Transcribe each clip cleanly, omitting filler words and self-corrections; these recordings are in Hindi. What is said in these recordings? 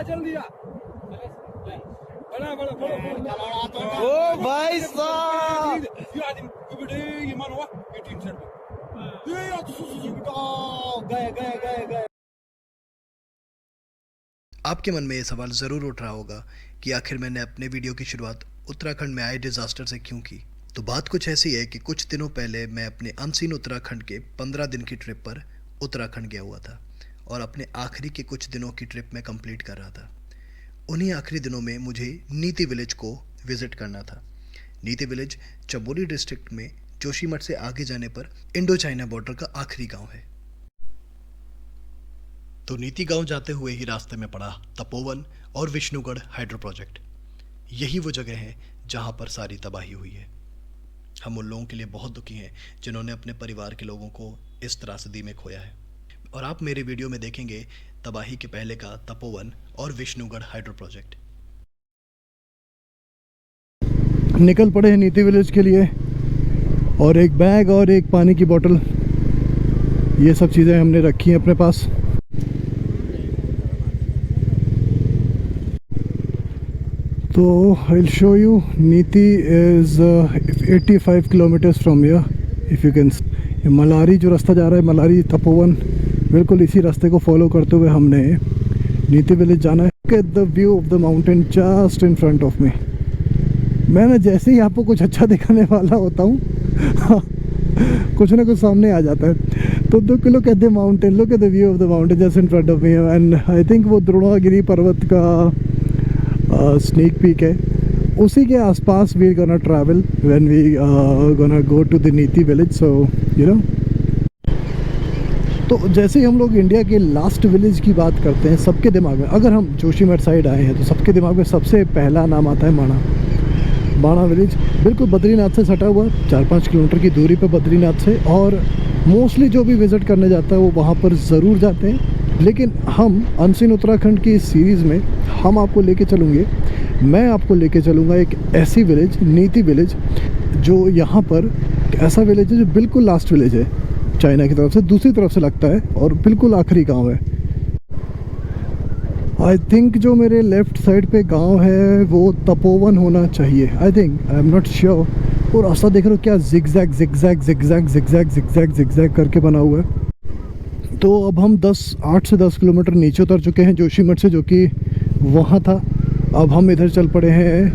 जल्दी आ। ओ भाई साहब गए। आपके मन में ये सवाल ज़रूर उठ रहा होगा कि आखिर मैंने अपने वीडियो की शुरुआत उत्तराखंड में आए डिज़ास्टर से क्यों की। तो बात कुछ ऐसी है कि कुछ दिनों पहले मैं अपने अनसीन उत्तराखंड के 15 दिन की ट्रिप पर उत्तराखंड गया हुआ था और अपने आखिरी के कुछ दिनों की ट्रिप में कंप्लीट कर रहा था। उन्हीं आखिरी दिनों में मुझे नीति विलेज को विज़िट करना था। नीति विलेज चमोली डिस्ट्रिक्ट में जोशीमठ से आगे जाने पर इंडो चाइना बॉर्डर का आखिरी गांव है। तो नीति गांव जाते हुए ही रास्ते में पड़ा तपोवन और विष्णुगढ़ हाइड्रो प्रोजेक्ट। यही वो जगह है जहां पर सारी तबाही हुई है। हम उन लोगों के लिए बहुत दुखी हैं जिन्होंने अपने परिवार के लोगों को इस त्रासदी में खोया है। और आप मेरे वीडियो में देखेंगे तबाही के पहले का तपोवन और विष्णुगढ़ हाइड्रो प्रोजेक्ट। निकल पड़े हैं नीति विलेज के लिए, और एक बैग और एक पानी की बोतल, ये सब चीज़ें हमने रखी हैं अपने पास। तो I'll show you Niti is 85 kilometers from here if you can। Malari जो रास्ता जा रहा है, मलारी तपोवन, बिल्कुल इसी रास्ते को फॉलो करते हुए हमने नीति विलेज जाना है। Look at the view of the mountain just in front of me। मैं जैसे ही आपको कुछ अच्छा दिखाने वाला होता हूँ कुछ ना कुछ सामने आ जाता है। तो look at the mountain, look at the view of the mountain just in front of me, and I think वो द्रोणागिरी पर्वत का स्नेक पीक है, उसी के आसपास we gonna travel when we gonna go to the Niti village. So you know, तो जैसे ही हम लोग इंडिया के लास्ट विलेज की बात करते हैं, सबके दिमाग में, अगर हम जोशीमठ साइड आए हैं तो सबके दिमाग में सबसे पहला नाम आता है बाणा विलेज। बिल्कुल बद्रीनाथ से सटा हुआ, 4-5 किलोमीटर की दूरी पे बद्रीनाथ से, और मोस्टली जो भी विज़िट करने जाता है वो वहाँ पर ज़रूर जाते हैं। लेकिन हम अनसीन उत्तराखंड की इस सीरीज़ में हम आपको लेके चलूँगे, मैं आपको लेके चलूँगा एक ऐसी विलेज, नीति विलेज, जो यहाँ पर ऐसा विलेज है जो बिल्कुल लास्ट विलेज है, चाइना की तरफ से दूसरी तरफ से लगता है, और बिल्कुल आखिरी गांव है। आई थिंक जो मेरे लेफ़्ट साइड पे गांव है वो तपोवन होना चाहिए, आई think, I am not sure. और रास्ता देख रहे हो क्या zigzag zigzag zigzag zigzag zigzag zigzag करके बना हुआ है। तो अब हम 8 से 10 किलोमीटर नीचे उतर चुके हैं जोशीमठ से, जो कि वहाँ था। अब हम इधर चल पड़े हैं,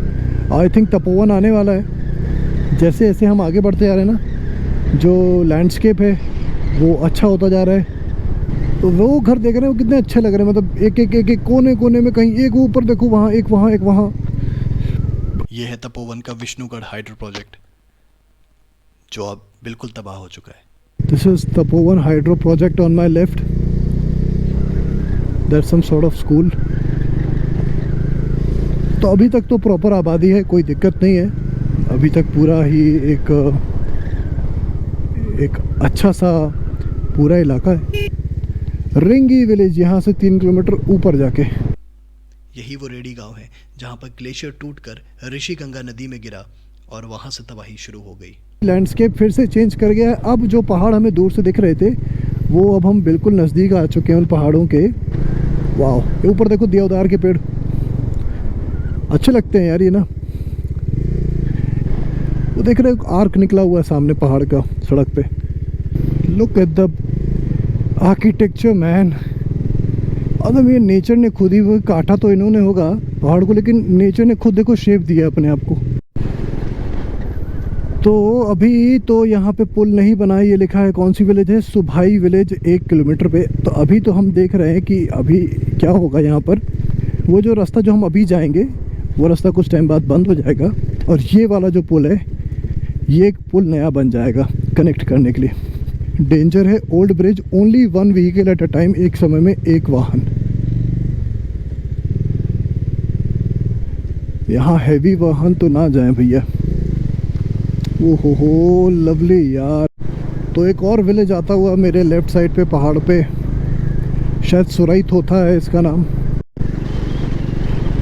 आई थिंक तपोवन आने वाला है। जैसे जैसे हम आगे बढ़ते जा रहे हैं ना, जो लैंडस्केप है वो अच्छा होता जा रहा है। तो वो घर देख रहे हैं वो कितने अच्छे लग रहे हैं, मतलब एक कोने कोने में, कहीं एक ऊपर देखो, वहाँ एक, वहाँ एक, वहाँ। यह है तपोवन का विष्णुगढ़ हाइड्रो प्रोजेक्ट, जो अब बिल्कुल तबाह हो चुका है। This is Tapovan Hydro Project on my left. There's some sort of school. तो अभी तक तो प्रॉपर आबादी है, कोई दिक्कत नहीं है। अभी तक पूरा ही एक अच्छा सा पूरा इलाका है। रिंगी विलेज यहाँ से 3 किलोमीटर ऊपर जाके। यही वो रेडी गांव है जहाँ पर ग्लेशियर टूटकर ऋषिगंगा नदी में गिरा और वहाँ से तबाही शुरू हो गई। लैंडस्केप फिर से चेंज कर गया है। अब जो पहाड़ हमें दूर से दिख रहे थे वो अब हम बिल्कुल नज़दीक आ चुके हैं उन पहाड़ों के। वाह, ऊपर देखो देवदार के पेड़, अच्छे लगते हैं यार ये ना। वो देख रहे हो आर्क निकला हुआ है सामने पहाड़ का सड़क पे। Look at the architecture man. मतलब ये नेचर ने खुद ही, वो काटा तो इन्होंने होगा पहाड़ को, लेकिन नेचर ने खुद देखो शेप दिया अपने आप को। तो अभी तो यहाँ पे पुल नहीं बना है, ये लिखा है कौन सी विलेज है, सुभाई विलेज 1 किलोमीटर पे। तो अभी तो हम देख रहे हैं कि अभी क्या होगा यहाँ पर। वो जो रास्ता जो हम अभी जाएंगे वो रास्ता कुछ टाइम बाद बंद हो जाएगा, और ये वाला जो पुल है ये एक पुल नया बन जाएगा कनेक्ट करने के लिए। डेंजर है old bridge, only 1 vehicle eight a time, एक समय में एक वाहन। यहाँ हैवी वाहन तो ना जाए भैया। ओहो लवली यार। तो एक और विलेज आता हुआ मेरे लेफ्ट साइड पे पहाड़ पे, शायद सुराई थोथा है इसका नाम।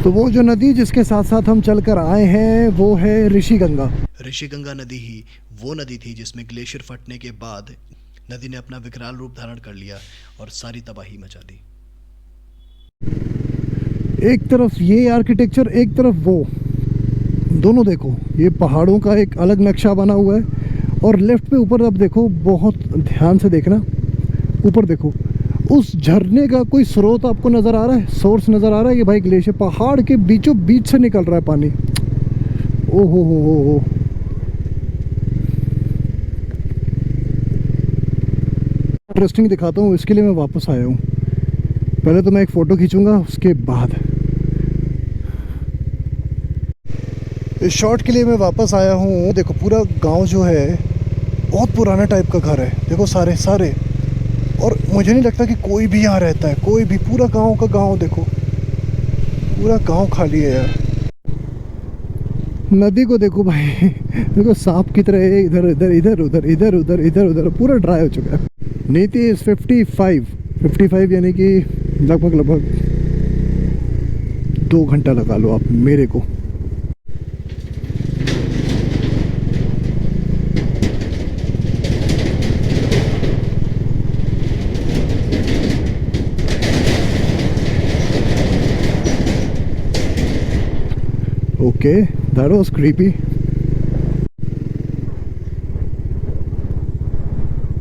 तो वो जो नदी जिसके साथ साथ हम चल कर आए हैं वो है ऋषिगंगा। ऋषिगंगा नदी ही वो नदी थी जिसमें ग्लेशियर फटने के बाद नदी ने अपना विकराल रूप धारण कर लिया और सारी तबाही मचा दी। एक तरफ ये आर्किटेक्चर, एक तरफ वो, दोनों देखो, ये पहाड़ों का एक अलग नक्शा बना हुआ है। और लेफ्ट पे ऊपर अब देखो, बहुत ध्यान से देखना, ऊपर देखो, उस झरने का कोई स्रोत आपको नज़र आ रहा है, सोर्स नज़र आ रहा है कि भाई ग्लेशियर पहाड़ के बीचों बीच से निकल रहा है पानी। ओ हो। इंटरेस्टिंग दिखाता हूँ, इसके लिए मैं वापस आया हूँ। पहले तो मैं एक फ़ोटो खींचूंगा, उसके बाद इस शॉट के लिए मैं वापस आया हूँ। देखो पूरा गांव जो है बहुत पुराना टाइप का घर है, देखो सारे और मुझे नहीं लगता कि कोई भी यहाँ रहता है, कोई भी। पूरा गांव का गांव देखो, पूरा गांव खाली है यार। नदी को देखो भाई, देखो सांप की तरह है, इधर उधर इधर उधर इधर उधर इधर उधर, पूरा ड्राई हो चुका है। नीति इज 55 यानी कि लगभग 2 घंटा लगा लो आप मेरे को। Okay, that was creepy.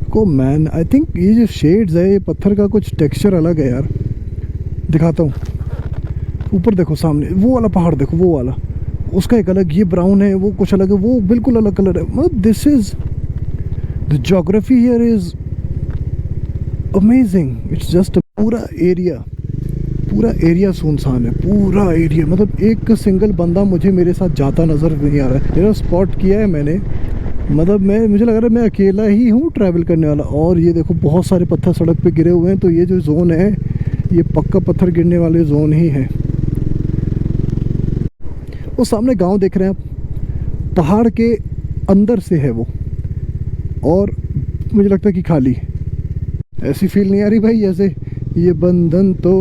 को मैन, आई थिंक ये जो शेड्स है, ये पत्थर का कुछ टेक्सचर अलग है यार। दिखाता हूँ, ऊपर देखो सामने वो वाला पहाड़ देखो, वो वाला, उसका एक अलग, ये ब्राउन है, वो कुछ अलग है, वो बिल्कुल अलग कलर है। मतलब this is the geography here is amazing. It's just पूरा एरिया सुनसान है, पूरा एरिया। मतलब एक सिंगल बंदा मेरे साथ जाता नज़र नहीं आ रहा है। मेरा स्पॉट किया है मैंने, मतलब मुझे लग रहा है मैं अकेला ही हूँ ट्रैवल करने वाला। और ये देखो बहुत सारे पत्थर सड़क पे गिरे हुए हैं, तो ये जो जोन है ये पक्का पत्थर गिरने वाले जोन ही है। वो सामने गांव देख रहे हैं आप, पहाड़ के अंदर से है वो, और मुझे लगता है कि खाली। ऐसी फील नहीं आ रही भाई जैसे ये बंधन तो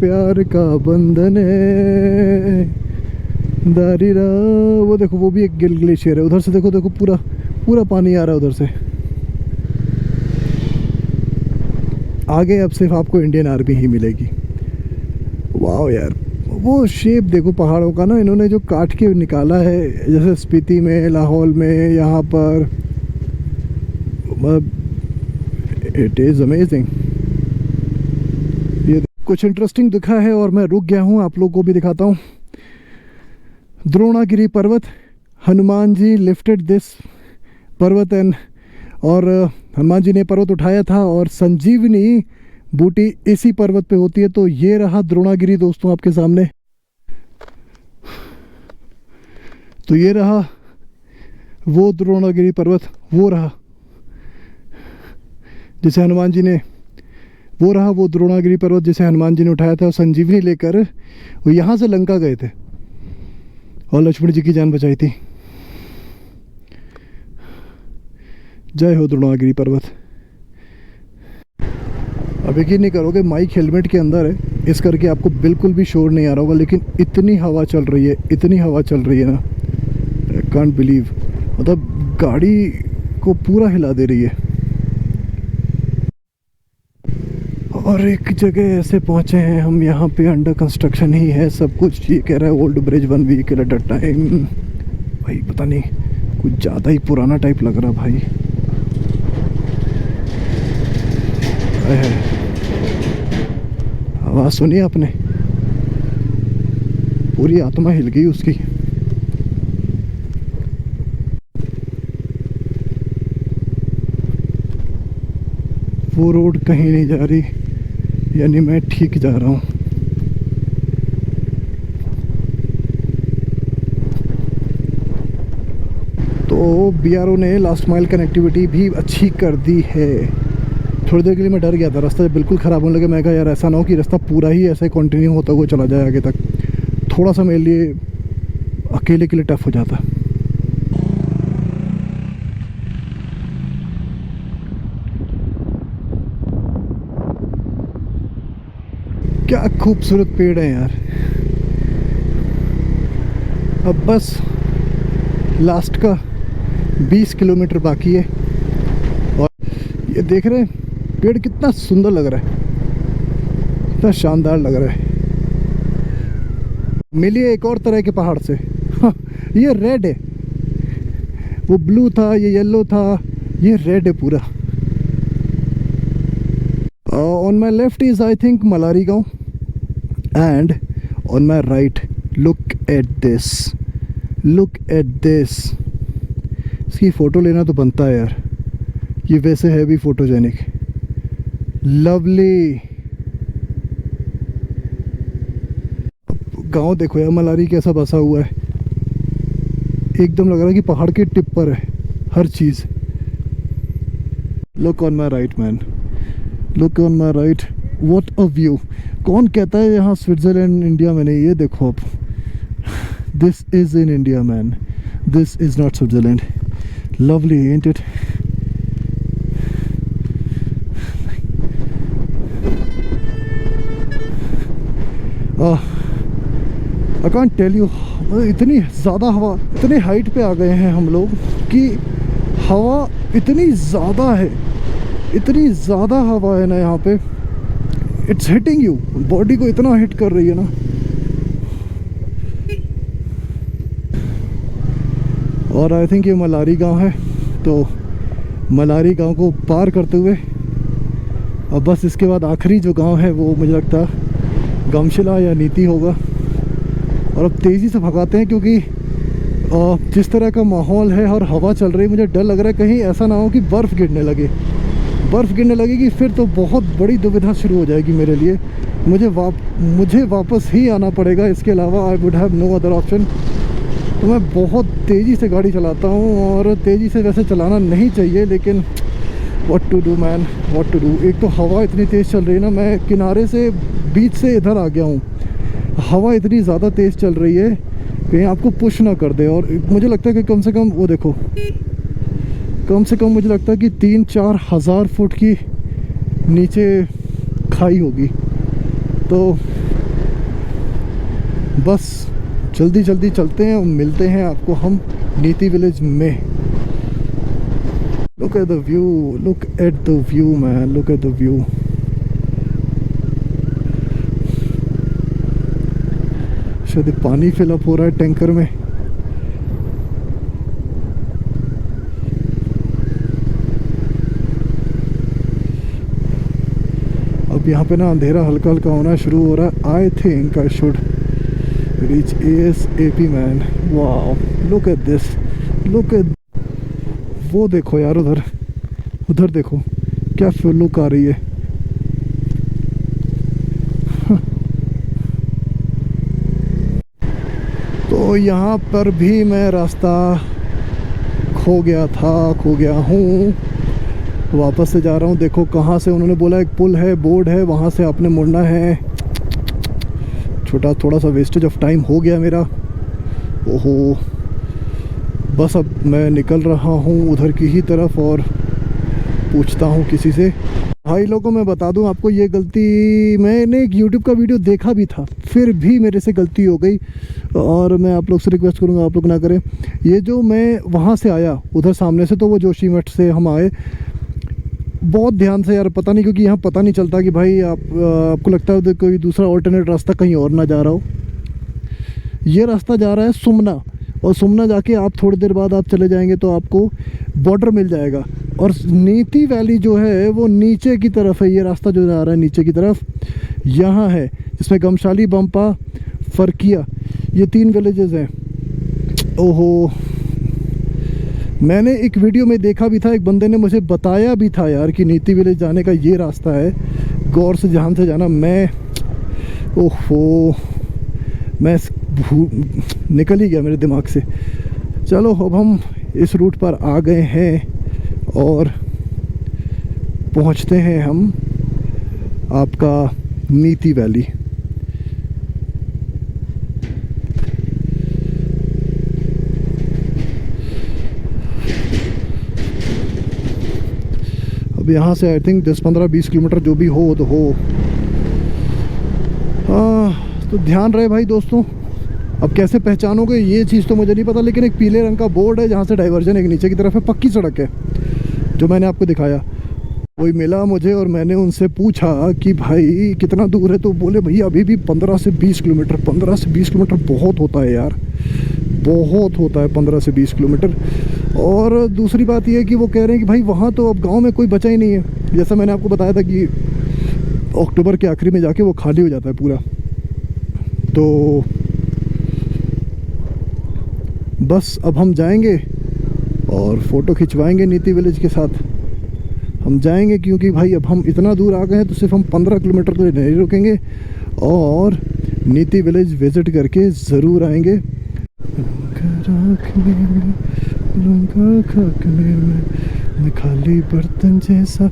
प्यार का बंधन है, दारीरा। वो देखो, वो भी एक ग्लेशियर है, उधर से देखो पूरा पानी आ रहा है उधर से। आगे अब सिर्फ आपको इंडियन आर्मी ही मिलेगी। वाह यार, वो शेप देखो पहाड़ों का ना, इन्होंने जो काट के निकाला है, जैसे स्पीति में, लाहौल में, यहाँ पर, इट इज़ अमेजिंग। ये कुछ इंटरेस्टिंग दिखा है और मैं रुक गया हूँ, आप लोगों को भी दिखाता हूँ। द्रोणागिरी पर्वत, हनुमान जी लिफ्टेड दिस पर्वत और हनुमान जी ने पर्वत उठाया था, और संजीवनी बूटी इसी पर्वत पे होती है। तो ये रहा द्रोणागिरी दोस्तों आपके सामने। तो ये रहा वो द्रोणागिरी पर्वत, वो रहा जिसे हनुमान जी ने, वो रहा वो द्रोणागिरी पर्वत जिसे हनुमान जी ने उठाया था और संजीवनी लेकर वो यहाँ से लंका गए थे और लक्ष्मण जी की जान बचाई थी। जय हो द्रोणागिरी पर्वत। अब यकीन नहीं करोगे, माइक हेलमेट के अंदर है, इस करके आपको बिल्कुल भी शोर नहीं आ रहा होगा, लेकिन इतनी हवा चल रही है ना, आई कांट बिलीव। मतलब गाड़ी को पूरा हिला दे रही है। और एक जगह ऐसे पहुंचे हैं हम, यहाँ पे अंडर कंस्ट्रक्शन ही है सब कुछ। ये कह रहा है old bridge 1 week at a time. भाई पता नहीं, कुछ ज़्यादा ही पुराना टाइप लग रहा भाई। आवाज़ सुनी आपने, पूरी आत्मा हिल गई उसकी। वो रोड कहीं नहीं जा रही, यानी मैं ठीक जा रहा हूँ। तो BRO ने लास्ट माइल कनेक्टिविटी भी अच्छी कर दी है। थोड़ी देर के लिए मैं डर गया था, रास्ता बिल्कुल ख़राब होने लगा। मैं कहा यार ऐसा ना हो कि रास्ता पूरा ही ऐसे कंटिन्यू होता हुआ चला जाए आगे तक। थोड़ा सा मेरे लिए अकेले के लिए टफ हो जाता। क्या खूबसूरत पेड़ है यार। अब बस लास्ट का 20 किलोमीटर बाकी है, और ये देख रहे हैं पेड़ कितना सुंदर लग रहा है, कितना शानदार लग रहा है। मिली है एक और तरह के पहाड़ से। ये रेड है, वो ब्लू था, ये येलो था, ये रेड है पूरा। On my left is I think Malari गांव and on my right look at this, look at this. इसकी फ़ोटो लेना तो बनता है यार, ये वैसे है भी फोटोजेनिक, लवली। गांव देखो यार, मलारी कैसा बसा हुआ है, एकदम लग रहा है कि पहाड़ के टिप पर है हर चीज़। Look on my right man, look on my right, what a view. कौन कहता है यहाँ स्विट्ज़रलैंड इंडिया में नहीं? ये देखो आप, this is in India man, this is not Switzerland. Lovely ain't it? I can't tell you, इतनी ज़्यादा हवा, इतने हाइट पे आ गए हैं हम लोग कि हवा इतनी ज़्यादा है, इतनी ज़्यादा हवा है ना यहाँ पे, इट्स हिटिंग यू, बॉडी को इतना हिट कर रही है ना। और आई थिंक ये मलारी गांव है, तो मलारी गांव को पार करते हुए अब बस इसके बाद आखिरी जो गांव है वो मुझे लगता है गमशिला या नीति होगा। और अब तेज़ी से भगाते हैं क्योंकि जिस तरह का माहौल है और हवा चल रही है, मुझे डर लग रहा है कहीं ऐसा ना हो कि बर्फ़ गिरने लगे। बर्फ़ गिरने लगेगी फिर तो बहुत बड़ी दुविधा शुरू हो जाएगी मेरे लिए, मुझे वापस ही आना पड़ेगा, इसके अलावा I would have no other option. तो मैं बहुत तेज़ी से गाड़ी चलाता हूँ और तेज़ी से वैसे चलाना नहीं चाहिए, लेकिन what to do man, what to do. एक तो हवा इतनी तेज़ चल रही है ना, मैं किनारे से बीच से इधर आ गया हूँ, हवा इतनी ज़्यादा तेज़ चल रही है कहीं आपको पुश ना कर दे। और मुझे लगता है कि कम से कम वो देखो, कम से कम मुझे लगता है कि 3-4 हज़ार फुट की नीचे खाई होगी। तो बस जल्दी जल्दी चलते हैं और मिलते हैं आपको हम नीति विलेज में। Look at the view, look at the view man, look at the view. शायद पानी फिलअप हो रहा है टैंकर में। अब यहाँ पे ना अंधेरा हल्का हल्का होना शुरू हो रहा है। I think I should reach ASAP man. वाह, look at this, look at, वो देखो यार, उधर उधर देखो क्या लुक आ रही है। तो यहाँ पर भी मैं रास्ता खो गया था, खो गया हूँ, वापस से जा रहा हूँ। देखो कहाँ से, उन्होंने बोला एक पुल है, बोर्ड है, वहाँ से आपने मुड़ना है। थोड़ा सा वेस्टेज ऑफ टाइम हो गया मेरा। ओहो, बस अब मैं निकल रहा हूँ उधर की ही तरफ और पूछता हूँ किसी से। भाई लोगों, मैं बता दूँ आपको, ये गलती, मैंने एक YouTube का वीडियो देखा भी था, फिर भी मेरे से गलती हो गई और मैं आप लोग से रिक्वेस्ट करूँगा आप लोग ना करें। ये जो मैं वहाँ से आया उधर सामने से, तो वो जोशीमठ से हम आए, बहुत ध्यान से यार, पता नहीं क्योंकि यहाँ पता नहीं चलता कि भाई आपको लगता है कोई दूसरा ऑल्टरनेट रास्ता कहीं और ना जा रहा हो। ये रास्ता जा रहा है सुमना, और सुमना जाके आप थोड़ी देर बाद आप चले जाएंगे तो आपको बॉर्डर मिल जाएगा। और नीति वैली जो है वो नीचे की तरफ है, ये रास्ता जो जा रहा है नीचे की तरफ यहाँ है, जिसमें गमशाली, बम्पा, फरकिया, ये 3 विलेजेस हैं। ओहो, मैंने एक वीडियो में देखा भी था, एक बंदे ने मुझे बताया भी था यार कि नीति विलेज जाने का ये रास्ता है, गौर से ध्यान से जाना। मैं ओहो, मैं निकल ही गया मेरे दिमाग से। चलो अब हम इस रूट पर आ गए हैं और पहुंचते हैं हम आपका नीति वैली। अब यहाँ से आई थिंक 10-15-20 किलोमीटर जो भी हो तो हो। तो ध्यान रहे भाई दोस्तों, अब कैसे पहचानोगे ये चीज़ तो मुझे नहीं पता, लेकिन एक पीले रंग का बोर्ड है जहाँ से डाइवर्जन एक नीचे की तरफ है, पक्की सड़क है जो मैंने आपको दिखाया। कोई मिला मुझे और मैंने उनसे पूछा कि भाई कितना दूर है, तो बोले भैया अभी भी 15 से 20 किलोमीटर। 15 से 20 किलोमीटर बहुत होता है यार, बहुत होता है 15 से 20 किलोमीटर। और दूसरी बात यह है कि वो कह रहे हैं कि भाई वहाँ तो अब गांव में कोई बचा ही नहीं है। जैसा मैंने आपको बताया था कि अक्टूबर के आखिरी में जाके वो खाली हो जाता है पूरा। तो बस अब हम जाएंगे और फ़ोटो खिंचवाएंगे नीति विलेज के साथ। हम जाएंगे क्योंकि भाई अब हम इतना दूर आ गए हैं, तो सिर्फ हम 15 किलोमीटर के लिए नहीं रुकेंगे और नीति विलेज विज़िट करके ज़रूर आएंगे। मैं खाली बर्तन जैसा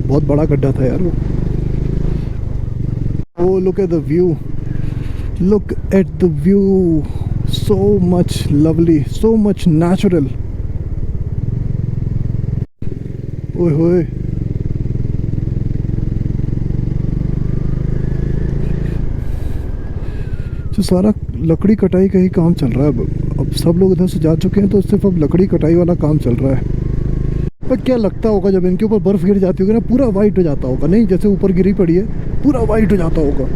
बहुत बड़ा गड्ढा था यार वो। Oh, look at the view. Look at the view. So much lovely, so much natural. ओए होए, जो सारा लकड़ी कटाई का ही काम चल रहा है। अब सब लोग इधर से जा चुके हैं, तो सिर्फ अब लकड़ी कटाई वाला काम चल रहा है। पर क्या लगता होगा जब इनके ऊपर बर्फ़ गिर जाती होगी ना, पूरा वाइट हो जाता होगा। नहीं, जैसे ऊपर गिरी पड़ी है पूरा वाइट हो जाता होगा।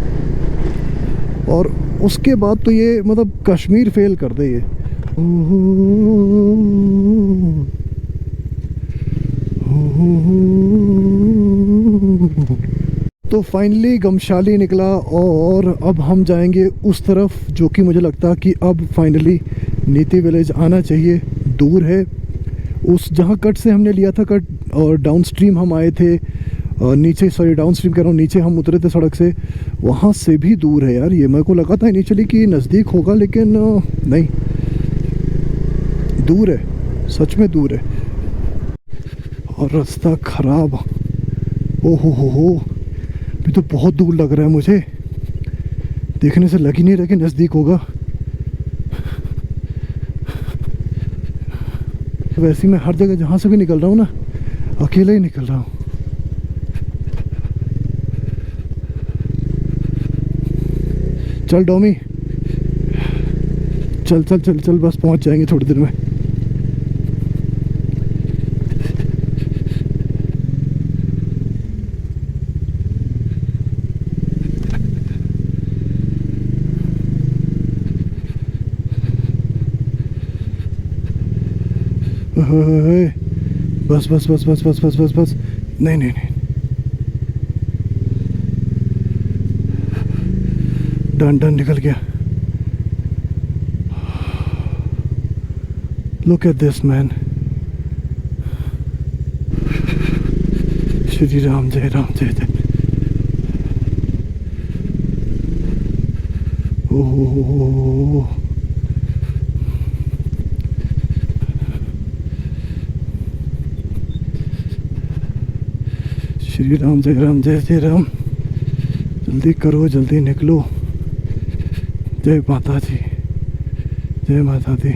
और उसके बाद तो ये मतलब कश्मीर फेल कर दे ये। तो फाइनली गमशाली निकला और अब हम जाएंगे उस तरफ, जो कि मुझे लगता कि अब फाइनली नीति विलेज आना चाहिए। दूर है, उस जहाँ कट से हमने लिया था कट, और डाउन स्ट्रीम हम आए थे, नीचे सॉरी डाउन स्ट्रीम कह रहा हूँ, नीचे हम उतरे थे सड़क से, वहाँ से भी दूर है यार। ये मेरे को लगा था इनिशियली कि नज़दीक होगा, लेकिन नहीं, दूर है, सच में दूर है। और रास्ता ख़राब, ओहो हो, अभी तो बहुत दूर लग रहा है मुझे। देखने से लग ही नहीं रहा कि नज़दीक होगा। वैसे मैं हर जगह जहाँ से भी निकल रहा हूँ ना, अकेले ही निकल रहा हूँ। चल डोमी, चल चल चल चल, बस पहुँच जाएंगे थोड़ी देर में। बस बस बस बस बस बस बस बस, नहीं नहीं नहीं, डन डन, निकल गया। Look at this man. Shri Ram, जय राम, जय जय। ओह, श्री राम, जय राम, जय जय राम। जल्दी करो, जल्दी निकलो। जय माता जी, जय माता दी।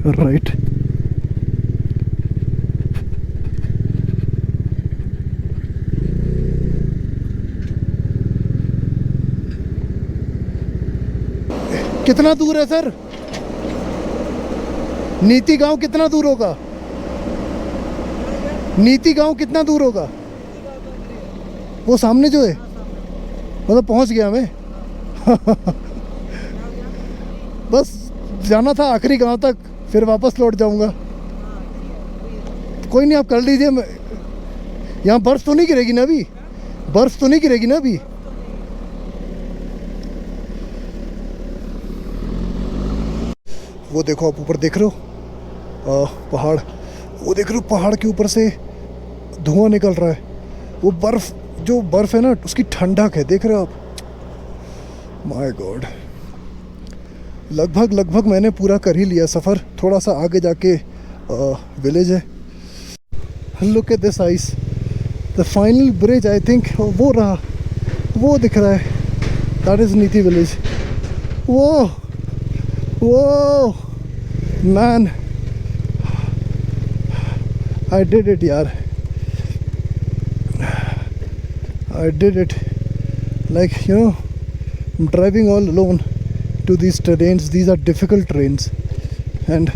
राइट, कितना दूर है सर? नीति गांव कितना दूर होगा? नीति गांव कितना दूर होगा? वो सामने जो है, मतलब पहुंच गया मैं। बस जाना था आखिरी गांव तक, फिर वापस लौट जाऊंगा। कोई नहीं, आप कर लीजिए। यहाँ बर्फ़ तो नहीं गिरेगी ना अभी? बर्फ़ तो नहीं गिरेगी ना अभी? वो देखो, आप ऊपर देख रहे हो पहाड़, वो देख रहे हो पहाड़ के ऊपर से धुआं निकल रहा है। वो बर्फ़, जो बर्फ़ है ना, उसकी ठंडक है, देख रहे हो आप? My God. लगभग मैंने पूरा कर ही लिया सफ़र। थोड़ा सा आगे जाके विलेज है। Look at this ice, the final bridge, I think वो रहा, वो दिख रहा है, दैट इज़ नीति विलेज। वो man, I did it, yaar. I did it. Like, you know, I'm driving all alone to these terrains. These are difficult terrains. And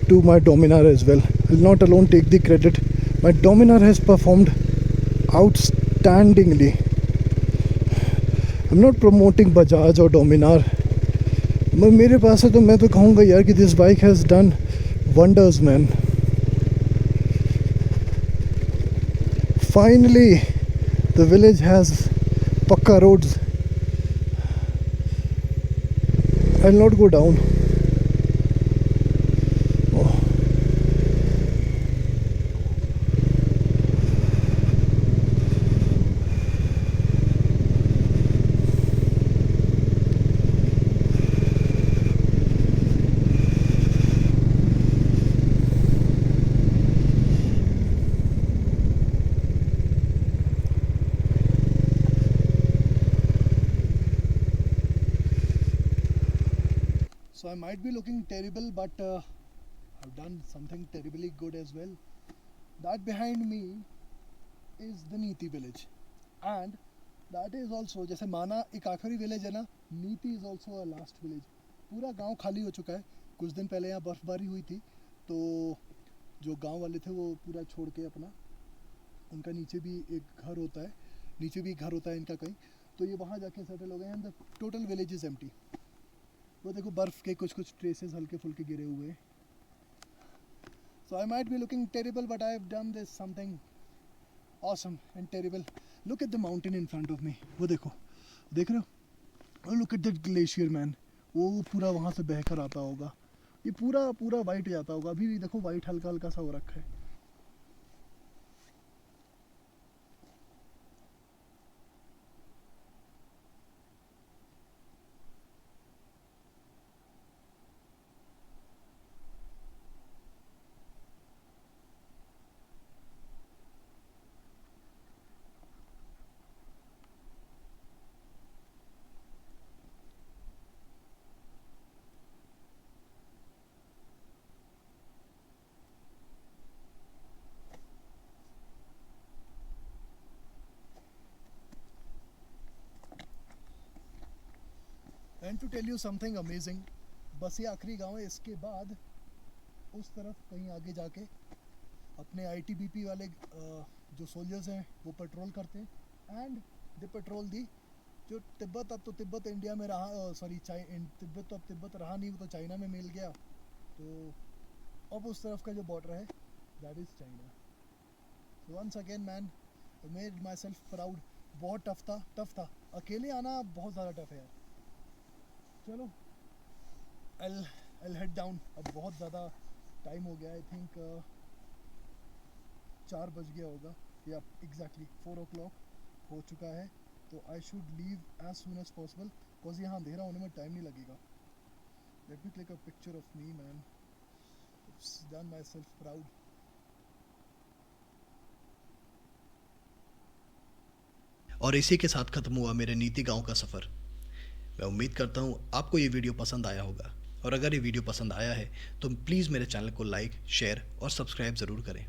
to my Dominar as well. I'll not alone take the credit. My Dominar has performed outstandingly. I'm not promoting Bajaj or Dominar. मेरे पास है तो मैं तो कहूँगा यार कि this bike has done wonders, man. Finally, the village has pakka roads. I'll not go down. Oh. So I might be looking terrible, but I've done something terribly good as well. That behind me is the Niti village, and that is also, जैसे माना एक आखिरी village है ना, नीति is also a last village. पूरा गांव खाली हो चुका है. कुछ दिन पहले यहाँ बर्फबारी हुई थी, तो जो गांव वाले थे वो पूरा छोड़ के अपना, उनका नीचे भी एक घर होता है, नीचे भी एक घर होता है इनका कहीं, तो ये वहाँ जाके सेटल हो गए. And the total village is empty. वो देखो बर्फ़ के कुछ कुछ ट्रेसेस हल्के फुल्के गिरे हुए हैं. So I might be looking terrible, but I have done this something awesome and terrible. Look at the mountain in front of me. वो देखो, देख रहे हो? Look at that glacier, man. वो पूरा वहाँ से बहकर आता होगा. ये पूरा पूरा वाइट जाता होगा. अभी भी देखो वाइट हल्का हल्का सा हो रखा है. And to tell you something amazing, बस ये आखिरी गांव है. इसके बाद उस तरफ कहीं आगे जाके अपने ITBP वाले जो सोल्जर्स हैं वो पेट्रोल करते हैं. एंड दे पेट्रोल दी जो तिब्बत, अब तो तिब्बत इंडिया में रहा, सॉरी तिब्बत तो अब तिब्बत रहा नहीं, वो तो चाइना में मिल गया. तो अब उस तरफ का जो बॉर्डर है that is China. So once again man, made my self proud. बहुत टफ था. अकेले आना बहुत ज़्यादा टफ है यार. चलो I'll head down. अब बहुत ज़्यादा टाइम हो गया. आई थिंक 4 बज गया होगा, या एग्जैक्टली 4 o'clock हो चुका है. तो I should leave as soon as possible, because यहाँ अंधेरा होने में टाइम नहीं लगेगा. Let me click a picture of me, man. It's done myself proud. और इसी के साथ ख़त्म हुआ मेरे नीति गांव का सफ़र. मैं उम्मीद करता हूँ आपको ये वीडियो पसंद आया होगा, और अगर ये वीडियो पसंद आया है तो प्लीज़ मेरे चैनल को लाइक, शेयर और सब्सक्राइब ज़रूर करें.